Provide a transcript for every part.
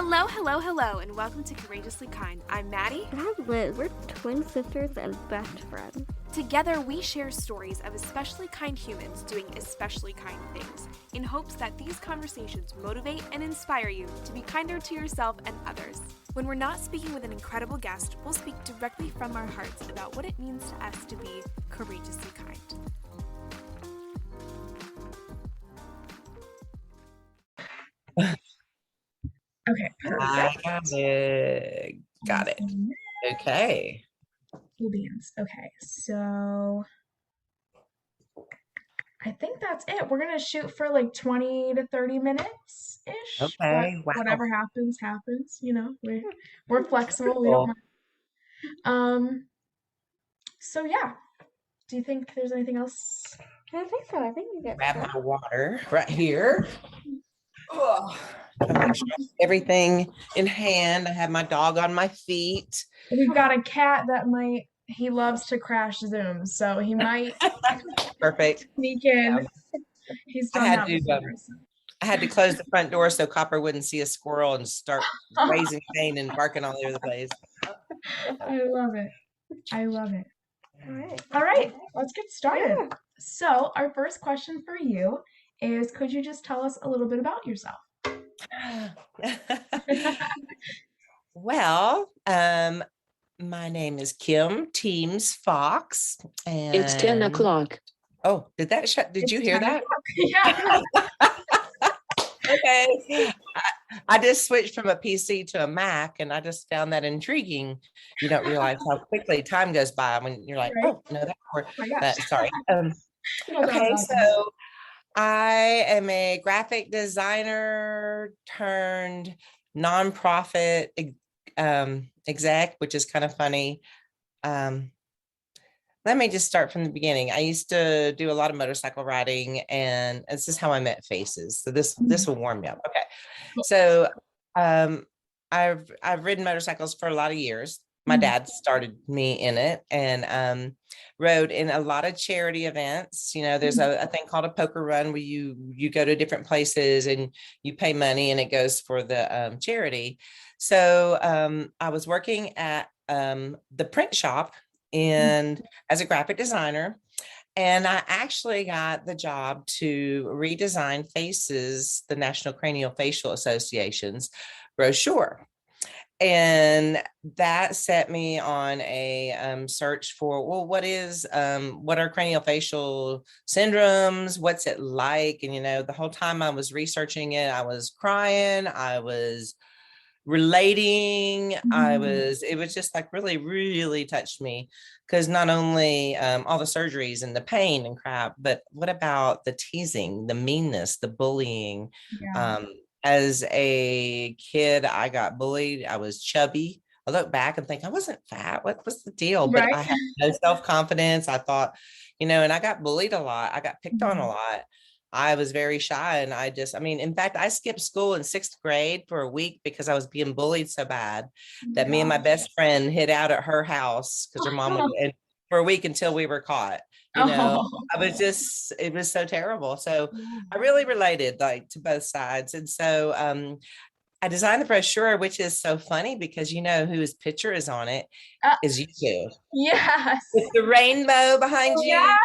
Hello, hello, hello, and welcome to Courageously Kind. I'm Maddie. And I'm Liz. We're twin sisters and best friends. Together, we share stories of especially kind humans doing especially kind things, in hopes that these conversations motivate and inspire you to be kinder to yourself and others. When we're not speaking with an incredible guest, we'll speak directly from our hearts about what it means to us to be courageously kind. Okay. I got it. Okay. Cool beans. Okay, so I think that's it. We're gonna shoot for like 20 to 30 minutes ish. Okay. Wow. Whatever happens, happens. You know, we're flexible. We Cool. don't mind. So yeah. Do you think there's anything else? I think so. I think we get Grab my water right here. Oh, make sure I have everything in hand. I have my dog on my feet. We've got a cat that he loves to crash Zoom, so he might Perfect. sneak in. Yeah. He's I done had that to, before. I had to close the front door so Copper wouldn't see a squirrel and start raising pain and barking all over the place. I love it. I love it. All All right, let's get started. Yeah. So, our first question for you is, could you just tell us a little bit about yourself? Well, my name is Kim Teems Fox, and It's 10 o'clock. Oh, did that shut? Did It's you hear 10 that? o'clock. Yeah. Okay. I just switched from a PC to a Mac, and I just found that intriguing. You don't realize how quickly time goes by when you're like, Right. oh, no, that worked. Oh my gosh. Sorry. Okay, so I am a graphic designer turned nonprofit exec, which is kind of funny. Let me just start from the beginning. I used to do a lot of motorcycle riding, and this is how I met Faces. So this will warm me up. Okay. So I've ridden motorcycles for a lot of years. My dad started me in it, and rode in a lot of charity events. You know, there's a thing called a poker run where you go to different places and you pay money and it goes for the charity. So I was working at the print shop and as a graphic designer, and I actually got the job to redesign Faces, the National Craniofacial Association's brochure. And that set me on a search for, well, what are craniofacial syndromes? What's it like? And, you know, the whole time I was researching it, I was crying, I was relating, it was just like really, really touched me, because not only all the surgeries and the pain and crap, but what about the teasing, the meanness, the bullying? Yeah. As a kid, I got bullied. I was chubby. I look back and think I wasn't fat. What was the deal? But Right. I had no self-confidence. I thought, you know, and I got bullied a lot. I got picked on a lot. I was very shy, and in fact, I skipped school in 6th grade for a week because I was being bullied so bad that me and my best friend hid out at her house because her mom would, and for a week until we were caught. You know, it was so terrible. So I really related like to both sides. And so I designed the brochure, which is so funny because you know whose picture is on it is you two. Yes. With the rainbow behind you. Yes.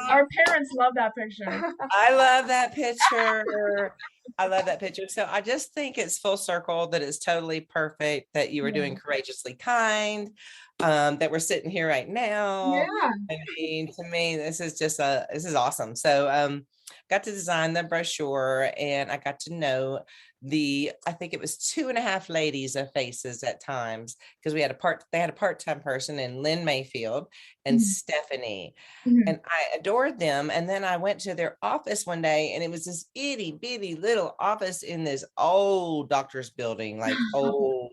Our parents love that picture. I love that picture. I love that picture. So I just think it's full circle, that it's totally perfect that you were doing Courageously Kind, that we're sitting here right now. Yeah. I mean, to me, this is awesome. So got to design the brochure, and I got to know I think it was 2.5 ladies of Faces at times, because they had a part-time person in Lynn Mayfield and Stephanie, and I adored them. And then I went to their office one day, and it was this itty bitty little office in this old doctor's building, like old,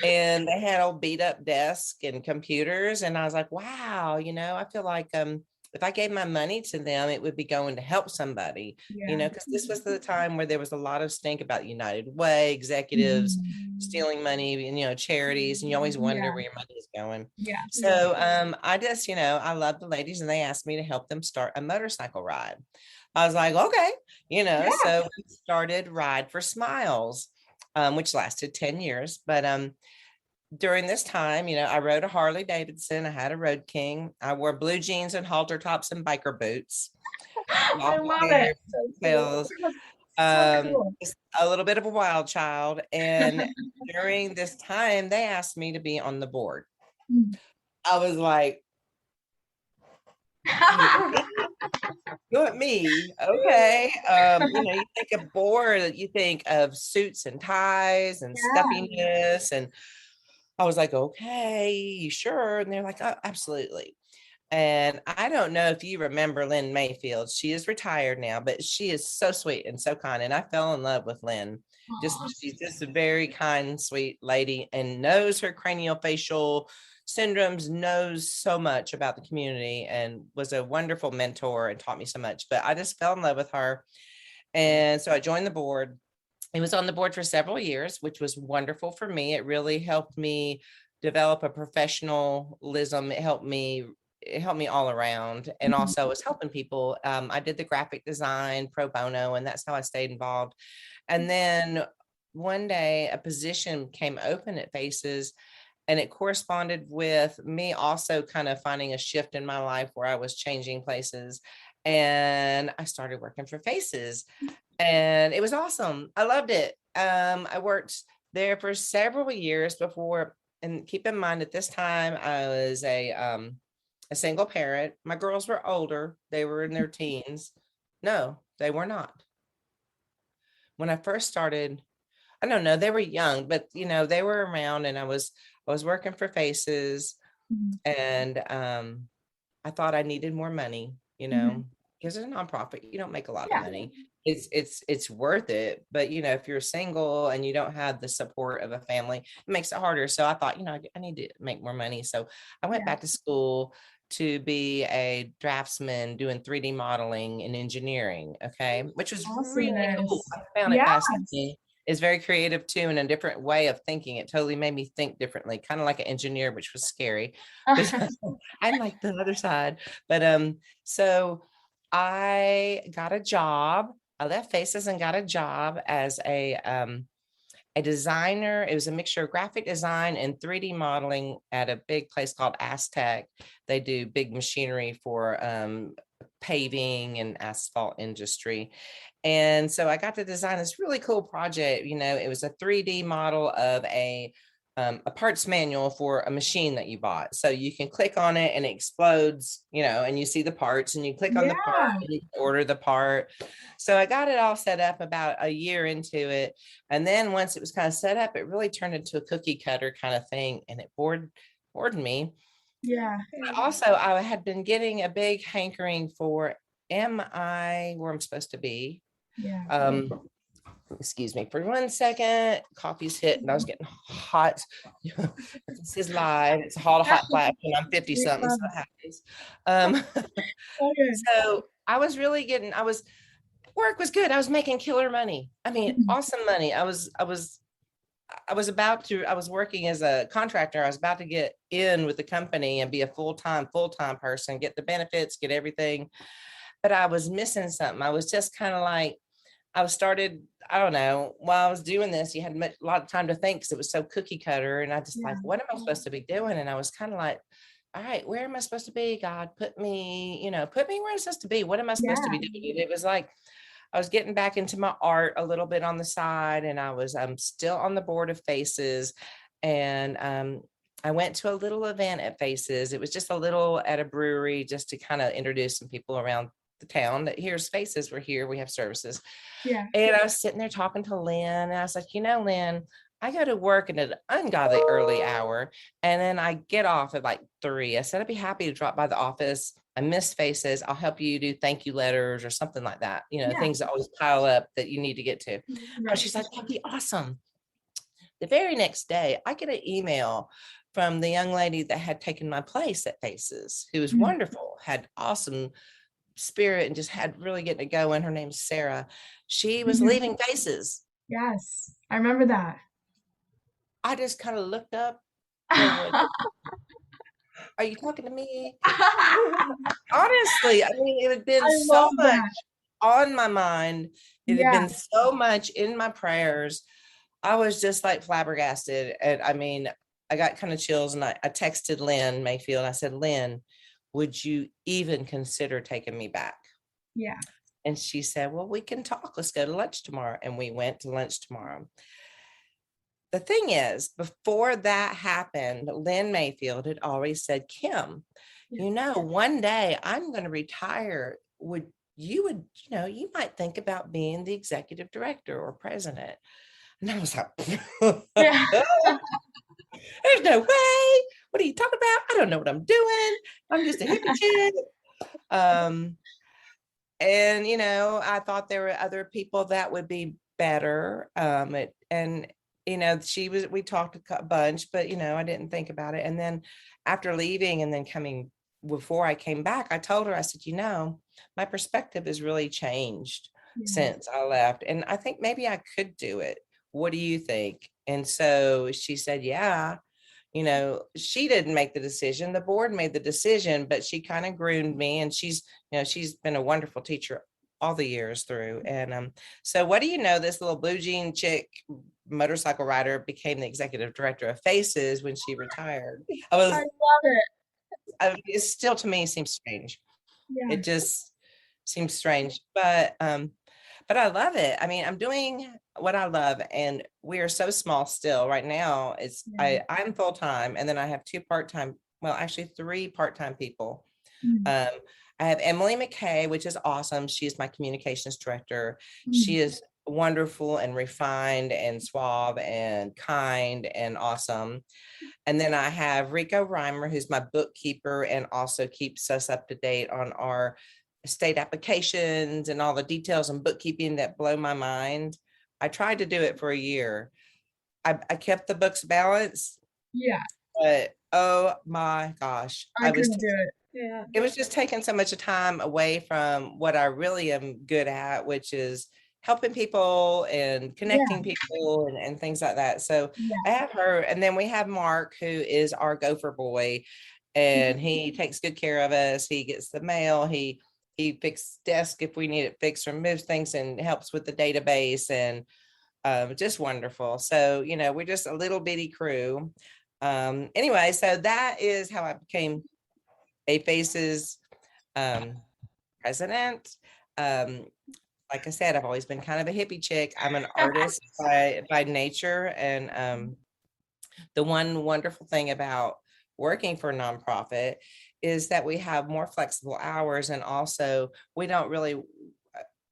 and they had old beat up desk and computers. And I was like, wow, you know, I feel like if I gave my money to them, it would be going to help somebody, you know, because this was the time where there was a lot of stink about United Way, executives stealing money, and, you know, charities, and you always wonder where your money is going. Yeah. So I just, you know, I love the ladies, and they asked me to help them start a motorcycle ride. I was like, okay, you know, so we started Ride for Smiles. which lasted 10 years. But during this time, I rode a Harley Davidson. I had a Road King. I wore blue jeans and halter tops and biker boots. I Long love hair, it. So tails, cool. So cool. just a little bit of a wild child. And during this time, they asked me to be on the board. I was like, you want me? Okay. You think of board, you think of suits and ties and stuffiness. And I was like, okay, you sure? And they're like, oh, absolutely. And I don't know if you remember Lynn Mayfield. She is retired now, but she is so sweet and so kind. And I fell in love with Lynn. She's just a very kind, sweet lady and knows her craniofacial syndromes, knows so much about the community, and was a wonderful mentor and taught me so much. But I just fell in love with her. And so I joined the board. I was on the board for several years, which was wonderful for me. It really helped me develop a professionalism. It helped me all around, and also was helping people. I did the graphic design pro bono, and that's how I stayed involved. And then one day a position came open at Faces, and it corresponded with me also kind of finding a shift in my life where I was changing places, and I started working for Faces, and it was awesome. I loved it. I worked there for several years before, and keep in mind at this time I was a single parent. My girls were older. They were in their teens. No, they were not. When I first started, I don't know, they were young, but they were around, and I was working for Faces, and I thought I needed more money, because it's a nonprofit, you don't make a lot of money. It's worth it, but if you're single and you don't have the support of a family, it makes it harder. So I thought, I need to make more money. So I went back to school to be a draftsman doing 3D modeling and engineering. Okay. Which was really cool. I found it fascinating. It's very creative too, and a different way of thinking. It totally made me think differently, kind of like an engineer, which was scary. But I'm like the other side. But so I got a job. I left Faces and got a job as a designer. It was a mixture of graphic design and 3D modeling at a big place called Aztec. They do big machinery for paving and asphalt industry. And so I got to design this really cool project. It was a 3D model of a parts manual for a machine that you bought. So you can click on it and it explodes, and you see the parts, and you click on the part and you order the part. So I got it all set up about a year into it. And then once it was kind of set up, it really turned into a cookie cutter kind of thing, and it bored me. Yeah. But also, I had been getting a big hankering for, am I where I'm supposed to be? Yeah. Excuse me for 1 second. Coffee's hit, and I was getting hot. This is live. It's a hot flash, and I'm 50 something. So that happens. So I was really work was good. I was making killer money. I mean, awesome money. I was working as a contractor. I was about to get in with the company and be a full-time person, get the benefits, get everything. But I was missing something. I was just kind of like, I don't know, while I was doing this, you had a lot of time to think because it was so cookie cutter. And I just like, what am I supposed to be doing? And I was kind of like, all right, where am I supposed to be? God, put me where I'm supposed to be. What am I supposed to be doing? It was like, I was getting back into my art a little bit on the side, and I was still on the board of Faces. And I went to a little event at Faces. It was just a little at a brewery, just to kind of introduce some people around the town that here's Faces. We're here, we have services. Yeah. And I was sitting there talking to Lynn, and I was like, Lynn, I go to work at an ungodly early hour, and then I get off at like 3. I said, I'd be happy to drop by the office. I miss Faces. I'll help you do thank you letters or something like that. Things that always pile up that you need to get to. Right. She's like, that'd be awesome. The very next day, I get an email from the young lady that had taken my place at Faces, who was wonderful, had awesome spirit, and just had really getting to go. And her name's Sarah. She was leaving Faces. Yes, I remember that. I just kind of looked up. Are you talking to me? Honestly, I mean, it had been so much on my mind. It had been so much in my prayers. I was just like flabbergasted. And I mean, I got kind of chills, and I texted Lynn Mayfield. I said, Lynn, would you even consider taking me back? Yeah. And she said, well, we can talk. Let's go to lunch tomorrow. And we went to lunch tomorrow. The thing is, before that happened, Lynn Mayfield had always said, Kim, one day I'm going to retire. You might think about being the executive director or president. And I was like, Yeah. there's no way. What are you talking about? I don't know what I'm doing. I'm just a hippie chick. And, I thought there were other people that would be better. We talked a bunch, but, I didn't think about it. And then after leaving and then before I came back, I told her, I said, my perspective has really changed since I left. And I think maybe I could do it. What do you think? And so she said, yeah. She didn't make the decision. The board made the decision, but she kind of groomed me, and she's been a wonderful teacher all the years through. And so what do you know, this little blue jean chick motorcycle rider became the executive director of Faces when she retired. I love it. It still, to me, seems strange. Yeah. It just seems strange, but I love it. I mean, I'm doing what I love, and we are so small still right now. I'm full-time, and then I have two part-time, well, actually 3 part-time people. I have Emily McKay, which is awesome. She's my communications director. She is wonderful and refined and suave and kind and awesome. And then I have Rico Reimer, who's my bookkeeper and also keeps us up to date on our state applications and all the details and bookkeeping that blow my mind. I tried to do it for a year. I kept the books balanced. Yeah. But oh my gosh, I couldn't do it. Yeah. It was just taking so much time away from what I really am good at, which is helping people and connecting people and things like that. So I have her, and then we have Mark, who is our gopher boy, and he takes good care of us. He gets the mail. He fixes desk if we need it fixed, or moves things and helps with the database, and just wonderful. So, we're just a little bitty crew. Anyway, so that is how I became a Faces president. Like I said, I've always been kind of a hippie chick. I'm an artist by nature. And the one wonderful thing about working for a nonprofit is that we have more flexible hours. And also we don't really,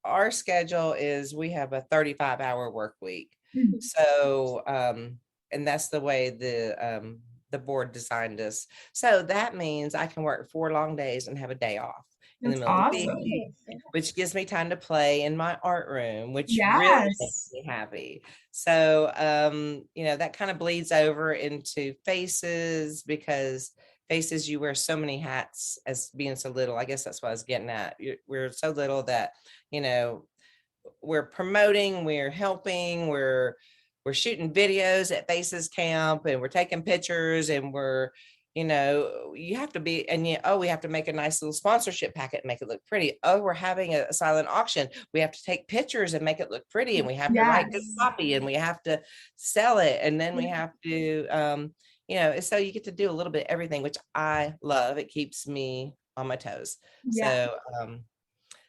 our schedule is, we have a 35-hour work week. So, and that's the way the board designed us. So that means I can work 4 long days and have a day off in the middle of the week, which gives me time to play in my art room, which really makes me happy. So, that kind of bleeds over into Faces, because Faces, you wear so many hats as being so little. I guess that's what I was getting at. We're so little that, we're promoting, we're helping, we're shooting videos at Faces Camp, and we're taking pictures, and we're, you have to be, and we have to make a nice little sponsorship packet and make it look pretty. Oh, we're having a silent auction. We have to take pictures and make it look pretty, and we have to write good copy, and we have to sell it. And then we have to, so you get to do a little bit of everything, which I love. It keeps me on my toes.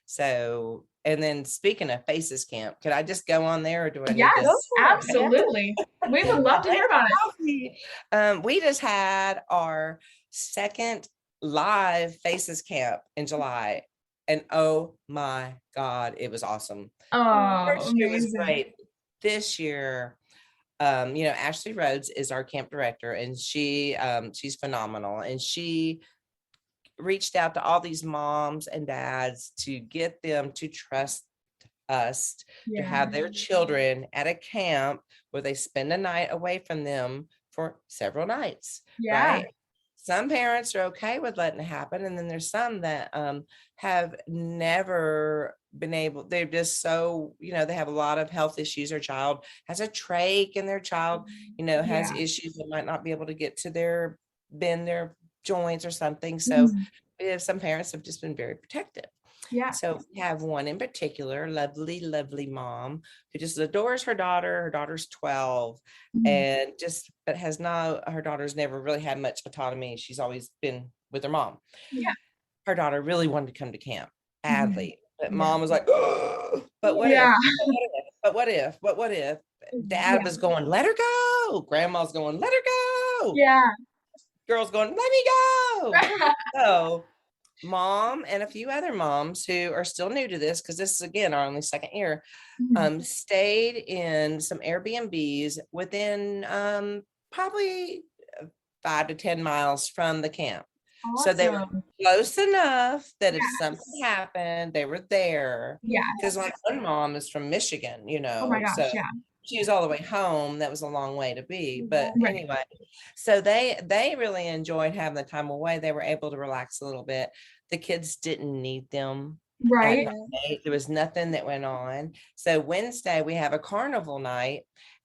So, and then speaking of Faces Camp, could I just go on there, or do I need to? Absolutely. We would love to hear about it. We just had our second live Faces Camp in July, and oh my God, it was awesome. Oh, it was great. This year, Ashley Rhodes is our camp director, and she's phenomenal, and she reached out to all these moms and dads to get them to trust us to have their children at a camp where they spend a night away from them for several nights. Right? Some parents are okay with letting it happen, and then there's some that have never been able. They're just so, they have a lot of health issues. Their child has a trach, and their child, has issues that might not be able to get to bend their joints or something. So we have some parents have just been very protective. Yeah. So we have one in particular, lovely, lovely mom who just adores her daughter. Her daughter's 12 and but her daughter's never really had much autonomy. She's always been with her mom. Yeah. Her daughter really wanted to come to camp badly, but Yeah. mom was like, oh, but what Yeah. if, but what if dad was going, let her go. Grandma's going, let her go. Yeah. Girls going, let me go. So mom and a few other moms who are still new to this, because this is again our only second year, stayed in some Airbnbs within probably 5 to 10 miles from the camp. So they were close enough that if something happened, they were there. Yeah. Because like one mom is from Michigan, Oh my gosh, so yeah. she was all the way home. That was a long way to be. But anyway, so they really enjoyed having the time away. They were able to relax a little bit. The kids didn't need them. Right. There was nothing that went on. So Wednesday we have a carnival night,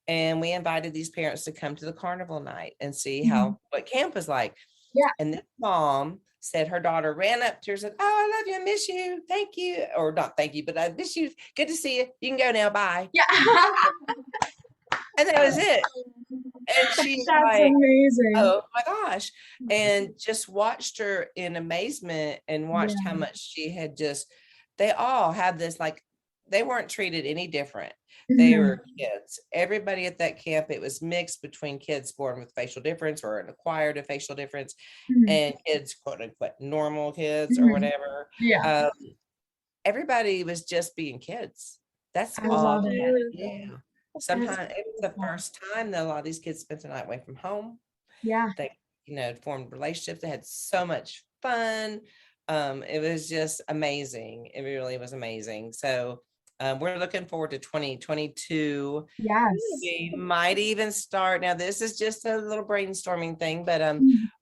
and we invited these parents to come to the carnival night and see what camp is like. Yeah. And this mom said her daughter ran up to her and said, oh, I love you, I miss you, thank you, or not thank you, but I miss you, good to see you, you can go now, bye. Yeah. And that was it. And she's That's like, amazing. oh my gosh. And just watched her in amazement and watched how much she had they all had this, like, they weren't treated any different. They were kids. Everybody at that camp, it was mixed between kids born with facial difference or an acquired facial difference and kids, quote unquote, normal kids or whatever. Yeah. Everybody was just being kids. That's I all love they it. had to do. Sometimes it was the first time that a lot of these kids spent the night away from home. Yeah. They, formed relationships. They had so much fun. It was just amazing. It really was amazing. So we're looking forward to 2022. Yes. We might even start. Now, this is just a little brainstorming thing, but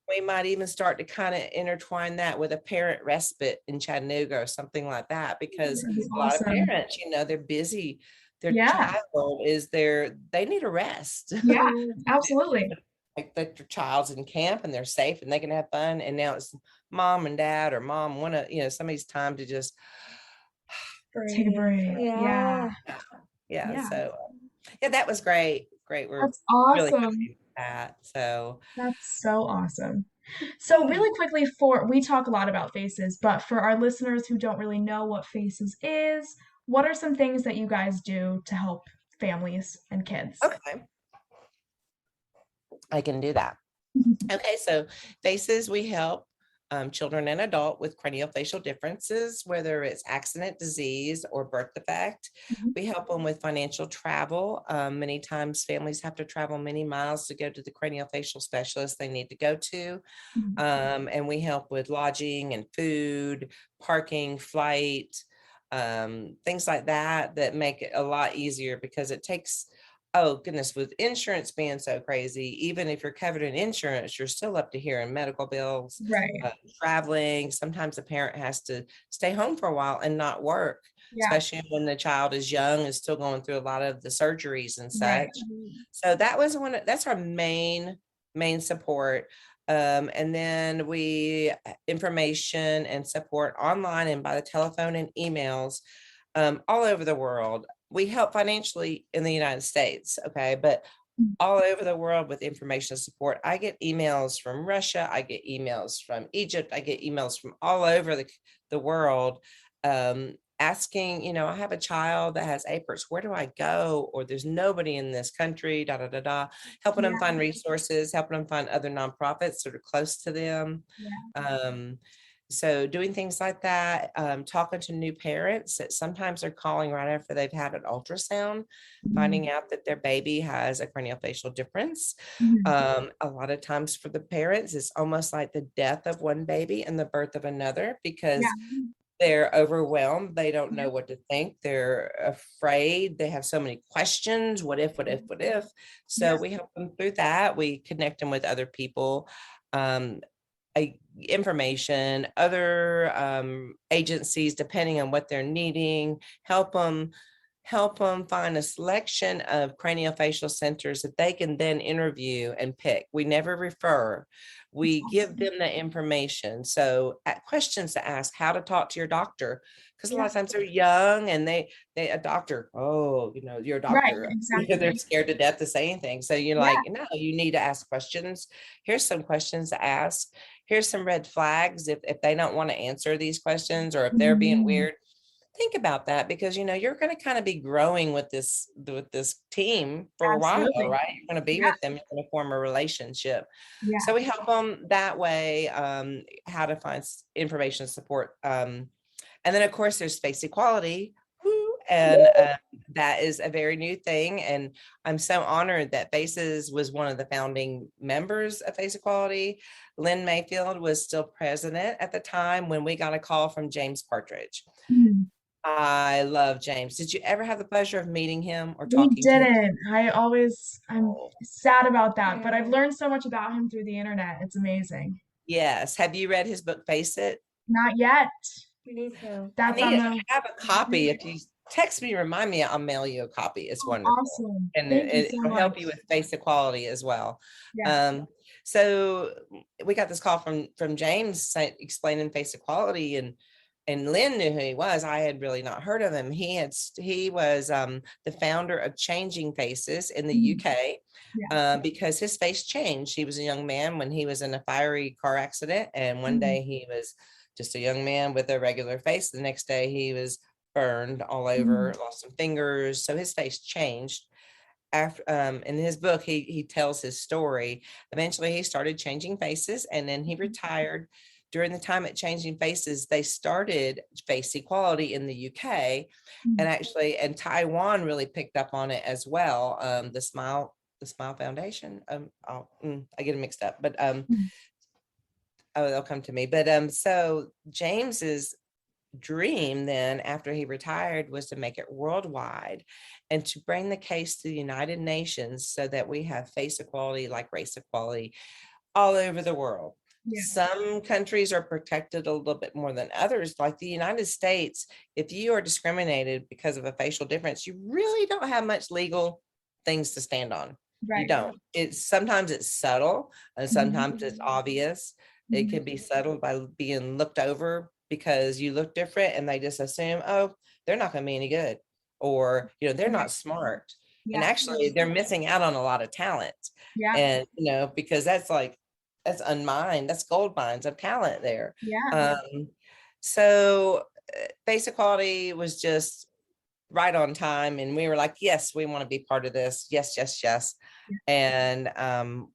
we might even start to kind of intertwine that with a parent respite in Chattanooga or something like that, because a lot of parents, they're busy. Their child is there. They need a rest. Yeah, absolutely. Like that your child's in camp and they're safe and they can have fun. And now it's mom and dad or mom want to, somebody's time to just take a break. Yeah. So that was great. We're That's awesome. really happy with that. So that's so awesome. So really quickly, we talk a lot about faces, but for our listeners who don't really know what faces is, what are some things that you guys do to help families and kids? Okay, I can do that. Okay, so faces, we help children and adult with craniofacial differences, whether it's accident, disease, or birth defect. We help them with financial travel. Many times families have to travel many miles to go to the craniofacial specialist they need to go to. And we help with lodging and food, parking, flight, things like that make it a lot easier, because it takes, oh goodness, with insurance being so crazy, even if you're covered in insurance, you're still up to here in medical bills, traveling. Sometimes a parent has to stay home for a while and not work, especially when the child is young and still going through a lot of the surgeries and such. So that's our main support. And then we information and support online and by the telephone and emails all over the world. We help financially in the United States, okay, but all over the world with information support. I get emails from Russia, I get emails from Egypt, I get emails from all over the world asking, I have a child that has APERS, where do I go? Or there's nobody in this country, helping them find resources, helping them find other nonprofits that are close to them. So doing things like that, talking to new parents that sometimes are calling right after they've had an ultrasound, finding out that their baby has a craniofacial difference. A lot of times for the parents, it's almost like the death of one baby and the birth of another, because they're overwhelmed. They don't know what to think. They're afraid. They have so many questions. What if? So we help them through that. We connect them with other people. Information, other agencies, depending on what they're needing, help them help them find a selection of craniofacial centers that they can then interview and pick. We never refer. We give them the information. So questions to ask, how to talk to your doctor, because a lot of times they're young and they a doctor, oh, you're a Right, doctor. exactly. They're scared to death to say anything. So you're like, no, you need to ask questions. Here's some questions to ask. Here's some red flags if they don't want to answer these questions, or if they're being weird. Think about that, because you're going to kind of be growing with this team for a while, Absolutely. right? You're going to be with them, you're going to form a relationship. Yeah. So we help them that way, how to find information support. And then of course there's space equality. And that is a very new thing. And I'm so honored that Faces was one of the founding members of Face Equality. Lynn Mayfield was still president at the time when we got a call from James Partridge. I love James. Did you ever have the pleasure of meeting him or We talking to him? didn't. I'm sad about that, but I've learned so much about him through the internet. It's amazing. Yes. Have you read his book, Face It? Not yet. You need to. That's I have a copy. If you text me, remind me, I'll mail you a copy. It's wonderful. Awesome. And Thank you so it'll help much. you with face equality as well. Yeah. So we got this call from James explaining face equality, and Lynn knew who he was. I had really not heard of him. He was the founder of Changing Faces in the UK, because his face changed. He was a young man when he was in a fiery car accident, and one day he was just a young man with a regular face. The next day he was burned all over, lost some fingers. So his face changed. After in his book, he tells his story. Eventually he started Changing Faces, and then he retired. During the time at Changing Faces, they started Face Equality in the UK, and Taiwan really picked up on it as well. The Smile Foundation. I get them mixed up, but they'll come to me. But so James's dream then, after he retired, was to make it worldwide and to bring the case to the United Nations so that we have face equality like race equality all over the world. Some countries are protected a little bit more than others, like the United States. If you are discriminated because of a facial difference, you really don't have much legal things to stand on. You don't. Sometimes it's subtle, and sometimes it's obvious. It can be settled by being looked over because you look different, and they just assume, oh, they're not going to be any good, or they're not smart. And actually they're missing out on a lot of talent. And because that's unmined, that's gold mines of talent there. So face equality was just right on time, and we were like, yes, we want to be part of this. Yes. And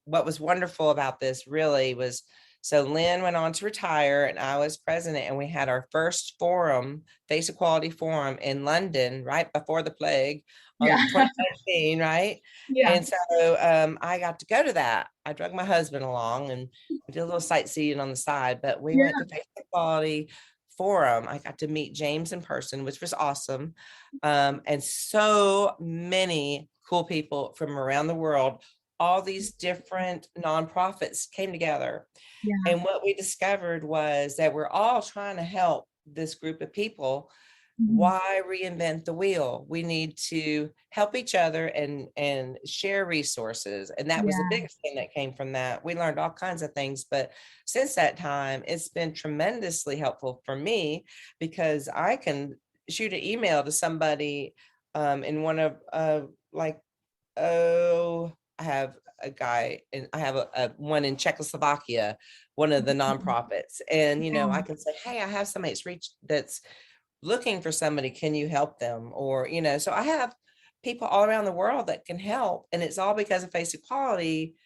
what was wonderful about this really was, so Lynn went on to retire and I was president, and we had our first forum, Face Equality Forum, in London right before the plague on 2019, right? And so I got to go to that. I drug my husband along, and we did a little sightseeing on the side, but we went to Face Equality Forum. I got to meet James in person, which was awesome. And so many cool people from around the world. All these different nonprofits came together. And what we discovered was that we're all trying to help this group of people. Why reinvent the wheel? We need to help each other and share resources. And that was the biggest thing that came from that. We learned all kinds of things, but since that time, it's been tremendously helpful for me, because I can shoot an email to somebody in one of I have a guy, and I have a one in Czechoslovakia, one of the nonprofits. And, I can say, hey, I have somebody that's looking for somebody. Can you help them? Or, so I have people all around the world that can help. And it's all because of face equality.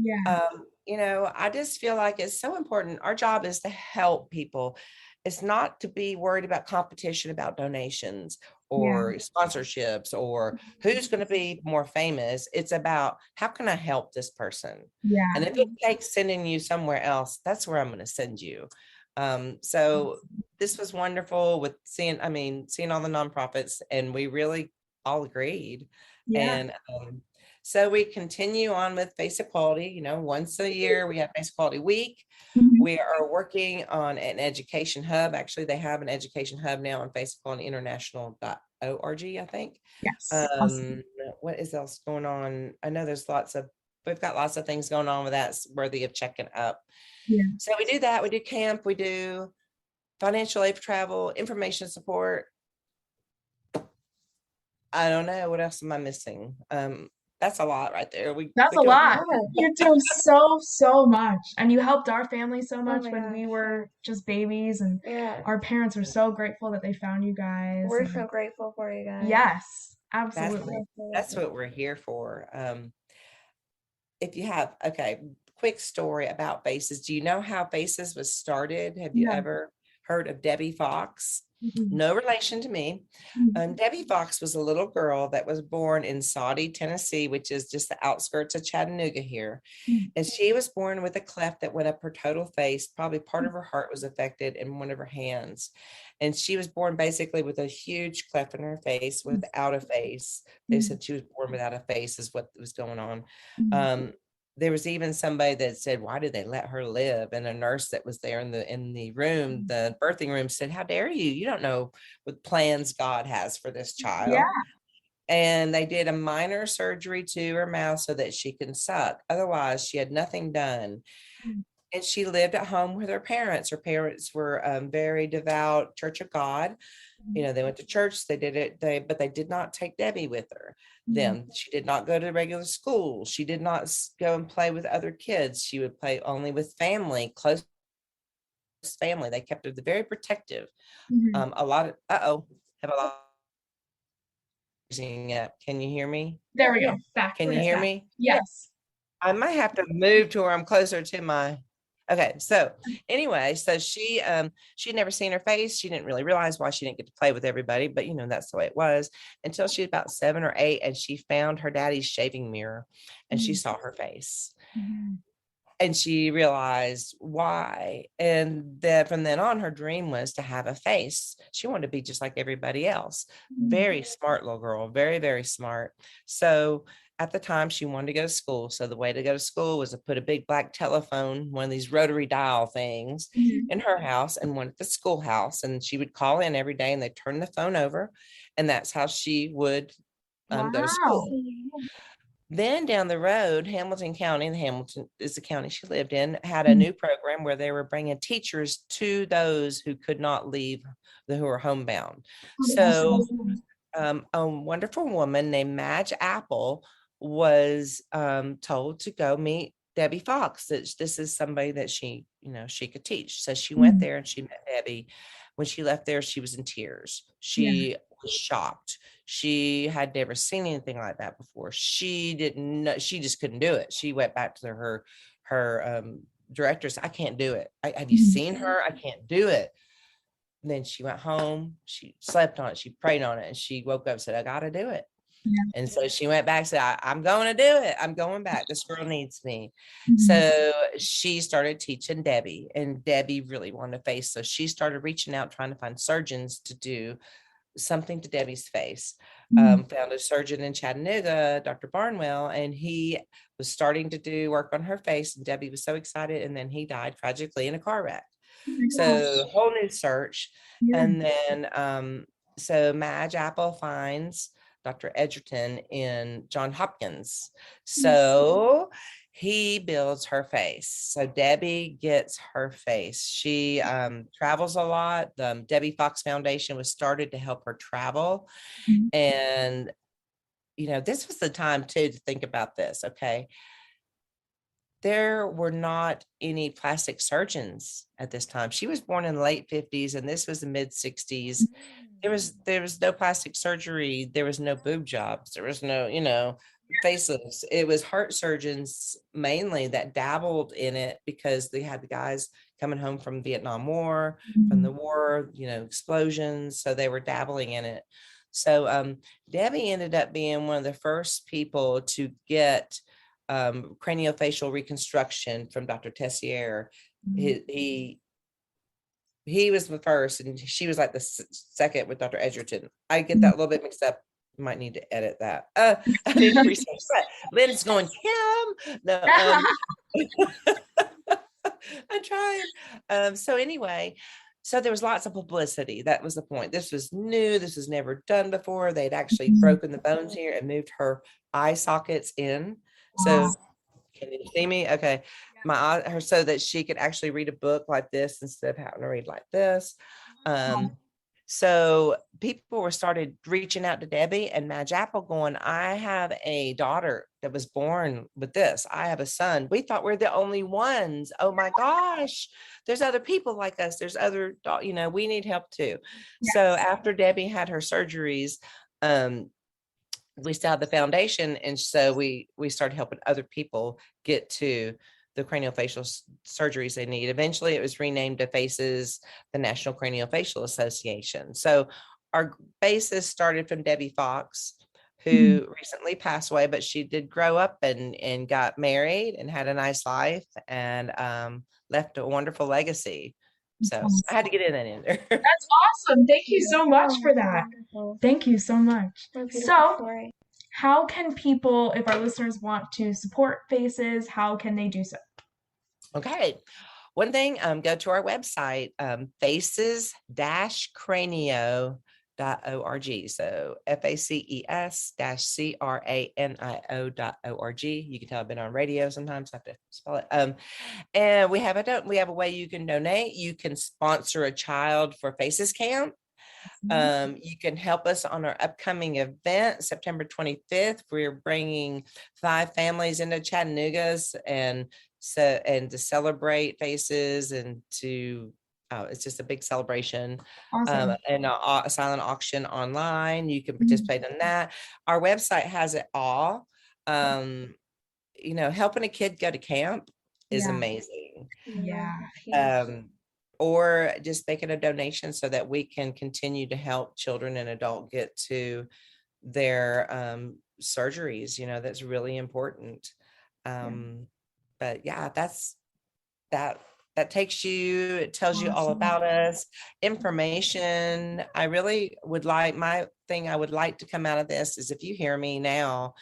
I just feel like it's so important. Our job is to help people. It's not to be worried about competition, about donations or sponsorships or who's going to be more famous. It's about, how can I help this person? And if it takes sending you somewhere else, that's where I'm going to send you. So this was wonderful with seeing all the nonprofits, and we really all agreed. And so we continue on with Face Equality. Once a year we have Face Equality Week. We are working on an education hub. Actually, they have an education hub now on Facebook on international.org, I think. Yes. Awesome. What is else going on? I know we've got lots of things going on with that's worthy of checking up. Yeah. So we do that. We do camp. We do financial aid for travel, information support. I don't know. What else am I missing? That's a lot right there. That's we a go- lot. You do so much. And you helped our family so much my when we gosh, were just babies. And Yeah. our parents were so grateful that they found you guys. We're and so grateful for you guys. yes, absolutely. That's what we're here for. If you have, okay, quick story about Faces. Do you know how Faces was started? Have you No. ever heard of Debbie Fox? Mhm. No relation to me. Mhm. Debbie Fox was a little girl that was born in Saudi, Tennessee, which is just the outskirts of Chattanooga here. Mhm. And she was born with a cleft that went up her total face. Probably part of her heart was affected and one of her hands. And she was born basically with a huge cleft in her face without a face. They said she was born without a face is what was going on. There was even somebody that said, why did they let her live? And a nurse that was there in the room, the birthing room, said, how dare you? You don't know what plans God has for this child. Yeah. And they did a minor surgery to her mouth so that she can suck. Otherwise, she had nothing done. And she lived at home with her parents. Her parents were very devout Church of God. You know, they went to church, they did it, but they did not take Debbie with her. Then she did not go to regular school. She did not go and play with other kids. She would play only with family, close family. They kept her very protective. Have a lot. Can you hear me? There we go. Back. Can you hear me? Yes. I might have to move to where I'm closer to my. Okay, so anyway, so she'd never seen her face. She didn't really realize why she didn't get to play with everybody, but that's the way it was until she was about 7 or 8, and she found her daddy's shaving mirror, and she saw her face. And she realized why. And then from then on, her dream was to have a face. She wanted to be just like everybody else. Very smart little girl, very, very smart. So at the time, she wanted to go to school. So the way to go to school was to put a big black telephone, one of these rotary dial things, in her house and one at the schoolhouse. And she would call in every day and they'd turn the phone over. And that's how she would go to school. Then down the road, Hamilton County, and Hamilton is the county she lived in, had a new program where they were bringing teachers to those who could not leave, who were homebound. So a wonderful woman named Madge Apple was told to go meet Debbie Fox. That this is somebody that she could teach. So she went there and she met Debbie. When she left there, she was in tears. She was shocked. She had never seen anything like that before. She didn't know, she just couldn't do it. She went back to her directors. I can't do it. Have you seen her? I can't do it. And then she went home, she slept on it, she prayed on it, and she woke up and said, I got to do it. And so she went back and said, I'm going to do it. I'm going back. This girl needs me. So she started teaching Debbie, and Debbie really wanted a face. So she started reaching out, trying to find surgeons to do something to Debbie's face. Found a surgeon in Chattanooga, Dr. Barnwell, and he was starting to do work on her face. And Debbie was so excited. And then he died tragically in a car wreck. So whole new search. And then so Madge Apple finds Dr. Edgerton in John Hopkins. So he builds her face. So Debbie gets her face. She travels a lot. The Debbie Fox Foundation was started to help her travel. And this was the time too to think about this. Okay. There were not any plastic surgeons at this time. She was born in the late 50s and this was the mid 60s. There was no plastic surgery. There was no boob jobs. There was no, facelifts. It was heart surgeons mainly that dabbled in it because they had the guys coming home from Vietnam War, from the war, explosions. So they were dabbling in it. So Debbie ended up being one of the first people to get craniofacial reconstruction from Dr. Tessier. He was the first, and she was like the second with Dr. Edgerton. I get that a little bit mixed up. Might need to edit that. I need to research that. Lynn's going, Kim. No, I'm trying. So anyway, so there was lots of publicity. That was the point. This was new. This was never done before. They'd actually broken the bones here and moved her eye sockets in. So can you see me? Okay. Her so that she could actually read a book like this instead of having to read like this. So people were started reaching out to Debbie and Madge Apple going, I have a daughter that was born with this. I have a son. We thought we're the only ones. Oh my gosh. There's other people like us. There's other, we need help too. Yes. So after Debbie had her surgeries, we still had the foundation. And so we started helping other people get to the craniofacial surgeries they need. Eventually it was renamed to FACES, the National Craniofacial Association. So our basis started from Debbie Fox, who recently passed away, but she did grow up and got married and had a nice life and left a wonderful legacy. So I had to get in there. That's awesome. Thank you so much for that. Thank you so much. So how can people, if our listeners want to support FACES, how can they do so? Okay. One thing, go to our website, faces-cranio.org. So FACES-CRANIO.org. You can tell I've been on radio sometimes, I have to spell it. And we have a way you can donate. You can sponsor a child for FACES Camp. You can help us on our upcoming event, September 25th. We're bringing 5 families into Chattanooga's and to celebrate FACES and to it's just a big celebration. Awesome. And a silent auction online. You can participate in that. Our website has it all. Helping a kid go to camp is amazing. Yeah. Or just making a donation so that we can continue to help children and adults get to their surgeries. That's really important. But yeah, that takes you, it tells you all about us, information. I really would like, my thing I would like to come out of this is if you hear me now,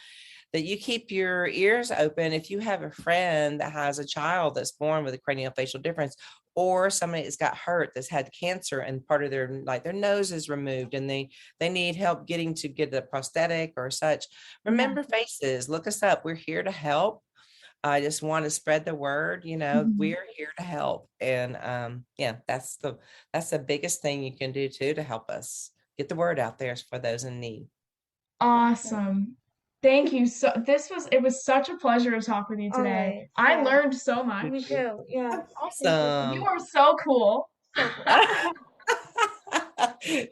that you keep your ears open. If you have a friend that has a child that's born with a craniofacial difference, or somebody that's got hurt, that's had cancer and part of their nose is removed and they need help getting to get a prosthetic or such, remember FACES, look us up. We're here to help. I just want to spread the word, we're here to help. And that's the biggest thing you can do too, to help us get the word out there for those in need. Awesome. Thank you. It was such a pleasure to talk with you today. I learned so much. Me too. Yeah. Awesome. You are so cool.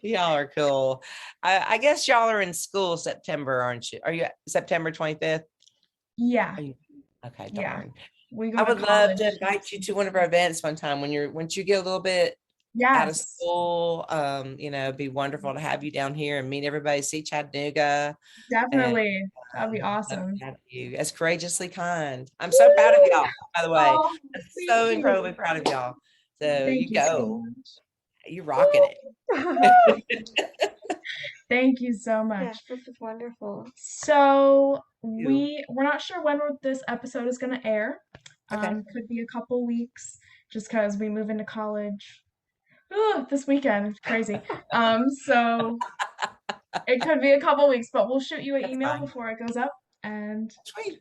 Y'all are cool. I guess y'all are in school September, aren't you? Are you September 25th? Yeah. Okay, darn. Yeah. I would love to invite you to one of our events one time once you get a little bit out of school. It'd be wonderful to have you down here and meet everybody, see Chattanooga. Definitely. That'd be awesome. Have you as courageously kind. I'm so proud of y'all, by the way. Oh, I'm so incredibly proud of y'all. So Thank you so much. You're rocking it. Thank you so much. Yes, this is wonderful. So we're not sure when this episode is going to air. Okay. Could be a couple weeks, just because we move into college this weekend. It's crazy. So it could be a couple weeks, but we'll shoot you an email before it goes up. And sweet.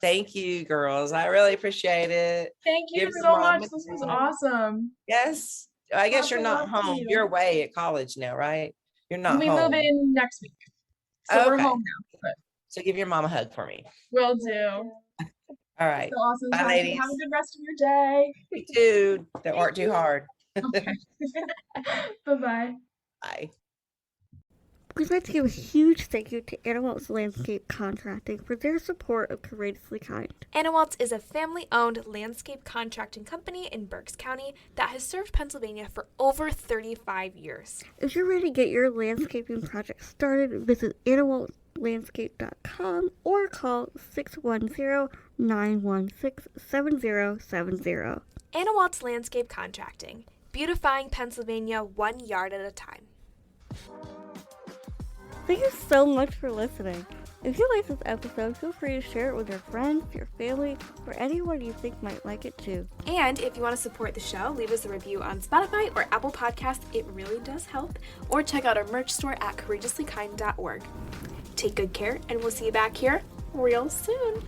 Thank you, girls. I really appreciate it. Thank you so much. This was awesome. Yes. I guess you're not home. You're away at college now, right? You're not we home. Move in next week. So we're home now. But so give your mom a hug for me. Will do. All right. So awesome. Bye, ladies. Have a good rest of your day. You too. Don't work too hard. Okay. Bye-bye. Bye. We'd like to give a huge thank you to Anawalt's Landscape Contracting for their support of Courageously Kind. Anawalt's is a family-owned landscape contracting company in Berks County that has served Pennsylvania for over 35 years. If you're ready to get your landscaping project started, visit anawaltlandscape.com or call 610-916-7070. Anawalt's Landscape Contracting, beautifying Pennsylvania 1 yard at a time. Thank you so much for listening. If you like this episode, feel free to share it with your friends, your family, or anyone you think might like it too. And if you want to support the show, leave us a review on Spotify or Apple Podcasts. It really does help. Or check out our merch store at courageouslykind.org. Take good care, and we'll see you back here real soon.